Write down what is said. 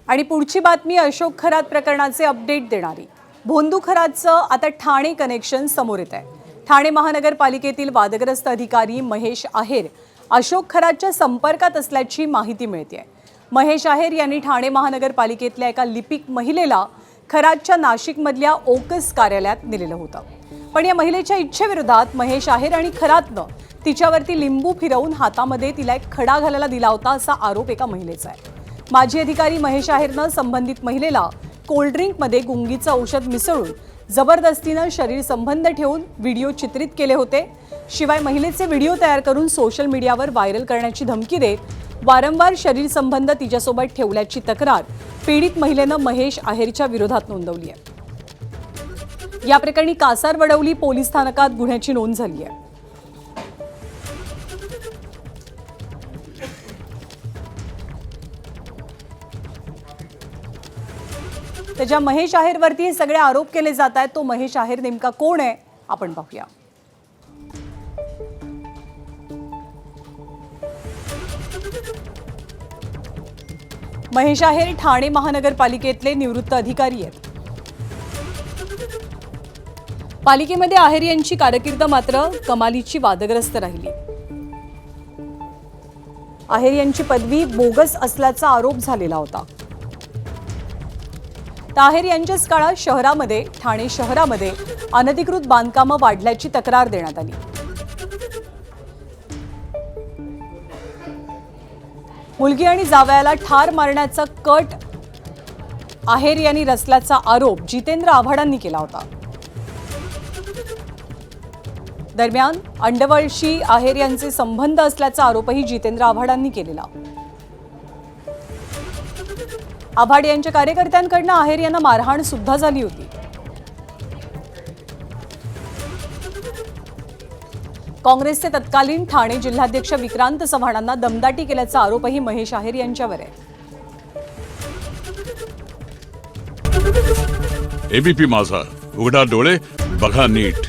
आणि पुढची बातमी अशोक खरात प्रकरणाचे अपडेट देणारी। भोंदू खरातचं आता ठाणे कनेक्शन समोर येत आहे। ठाणे महानगरपालिकेतील वादग्रस्त अधिकारी महेश आहेर अशोक खरातच्या संपर्कात असल्याची माहिती मिळते। महेश आहेर यांनी ठाणे महानगरपालिकेतल्या एका लिपिक महिलेला खरातच्या नाशिकमधल्या ओकस कार्यालयात नेलेलं होतं। पण या महिलेच्या इच्छेविरोधात महेश आहेर आणि खरातनं तिच्यावरती लिंबू फिरवून हातामध्ये तिला एक खडा घालायला दिला होता असा आरोप एका महिलेचा आहे। माजी अधिकारी महेश आहेरनं संबंधित महिलेला कोल्ड्रिंकमध्ये गुंगीचं औषध मिसळून जबरदस्तीनं शरीर संबंध ठेवून व्हिडिओ चित्रित केले होते। शिवाय महिलेचे व्हिडिओ तयार करून सोशल मीडियावर व्हायरल करण्याची धमकी देत वारंवार शरीर संबंध तिच्यासोबत ठेवल्याची तक्रार पीडित महिलेनं महेश आहेरच्या विरोधात नोंदवली आहे। या प्रकरणी कासारवडवली पोलीस स्थानकात गुन्ह्याची नोंद झाली आहे। त्याच्या महेश आहेरवरती हे सगळे आरोप केले जात आहेत। तो महेश आहेर नेमका कोण आहे आपण पाहूया। महेश आहेर ठाणे महानगरपालिकेतले निवृत्त अधिकारी आहेत। पालिकेमध्ये आहेर यांची कारकीर्द मात्र कमालीची वादग्रस्त राहिली। आहेर यांची पदवी बोगस असल्याचा आरोप झालेला होता। आहेर यांच्याच काळात शहरामध्ये ठाणे शहरामध्ये अनधिकृत बांधकामं वाढल्याची तक्रार देण्यात आली। मुलगी आणि जावयाला ठार मारण्याचा कट आहेर यांनी रचल्याचा आरोप जितेंद्र आव्हाडांनी केला होता। दरम्यान अंडवळशी आहेर यांचे संबंध असल्याचा आरोपही जितेंद्र आव्हाडांनी केलेला। आव्हाड यांच्या कार्यकर्त्यांकडून आहेर यांना मारहाण सुद्धा झाली होती। काँग्रेसचे तत्कालीन ठाणे जिल्हाध्यक्ष विक्रांत चव्हाणांना दमदाटी केल्याचा आरोपही महेश आहेर यांच्यावर आहे। एबीपी माझा, उघडा डोळे बघा नीट।